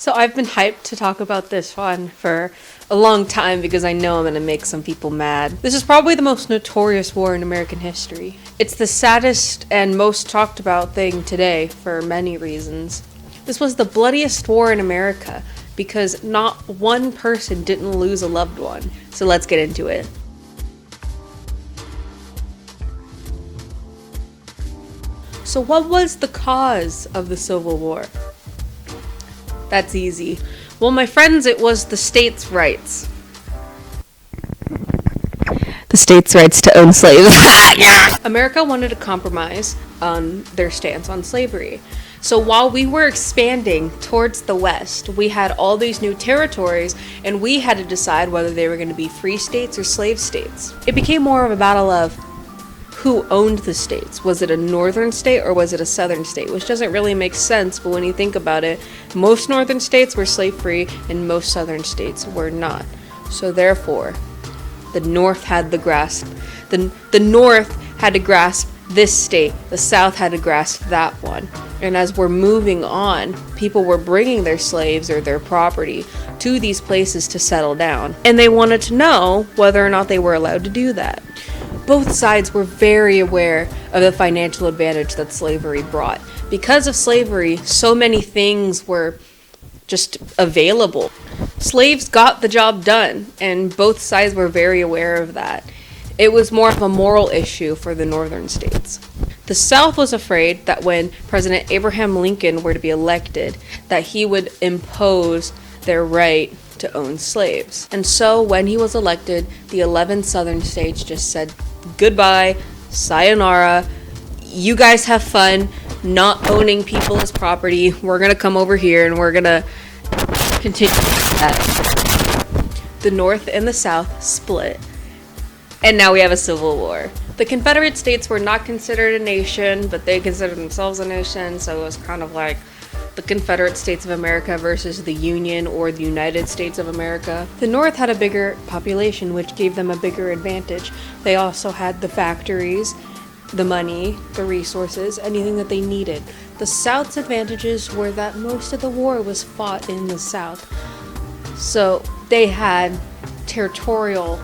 So I've been hyped to talk about this one for a long time because I know I'm going to make some people mad. This is probably the most notorious war in American history. It's the saddest and most talked about thing today for many reasons. This was the bloodiest war in America because not one person didn't lose a loved one. So let's get into it. So what was the cause of the Civil War? That's easy. Well, my friends, it was the states' rights. The states' rights to own slaves. America wanted to compromise on their stance on slavery. So while we were expanding towards the West, we had all these new territories, and we had to decide whether they were going to be free states or slave states. It became more of a battle of who owned the states. Was it a northern state or was it a southern state? Which doesn't really make sense, but when you think about it, most northern states were slave-free and most southern states were not. So therefore, the North had the grasp. The North had to grasp this state. The South had to grasp that one. And as we're moving on, people were bringing their slaves or their property to these places to settle down. And they wanted to know whether or not they were allowed to do that. Both sides were very aware of the financial advantage that slavery brought. Because of slavery, so many things were just available. Slaves got the job done, and both sides were very aware of that. It was more of a moral issue for the northern states. The South was afraid that when President Abraham Lincoln were to be elected, that he would impose their right to own slaves. And so when he was elected, the 11 southern states just said, goodbye, sayonara, you guys have fun not owning people as property. We're going to come over here and we're going to continue that. The North and the South split. And now we have a civil war. The Confederate States were not considered a nation, but they considered themselves a nation, so it was kind of like the Confederate States of America versus the Union or the United States of America. The North had a bigger population, which gave them a bigger advantage. They also had the factories, the money, the resources, anything that they needed. The South's advantages were that most of the war was fought in the South. So they had territorial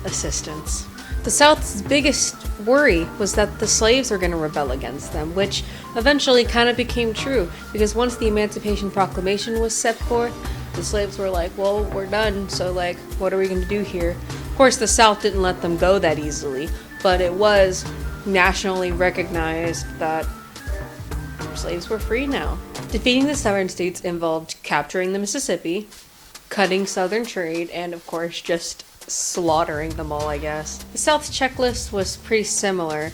assistance. The South's biggest worry was that the slaves were going to rebel against them, which eventually kind of became true, because once the Emancipation Proclamation was set forth, the slaves were like, well, we're done, so like, what are we going to do here? Of course, the South didn't let them go that easily, but it was nationally recognized that slaves were free now. Defeating the southern states involved capturing the Mississippi, cutting southern trade, and of course, just slaughtering them all, I guess. The South's checklist was pretty similar: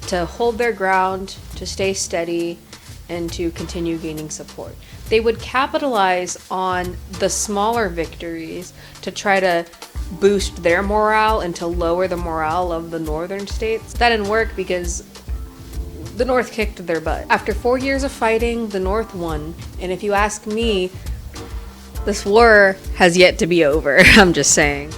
to hold their ground, to stay steady, and to continue gaining support. They would capitalize on the smaller victories to try to boost their morale and to lower the morale of the northern states. That didn't work because the North kicked their butt. After 4 years of fighting, the North won. And if you ask me, this war has yet to be over. I'm just saying.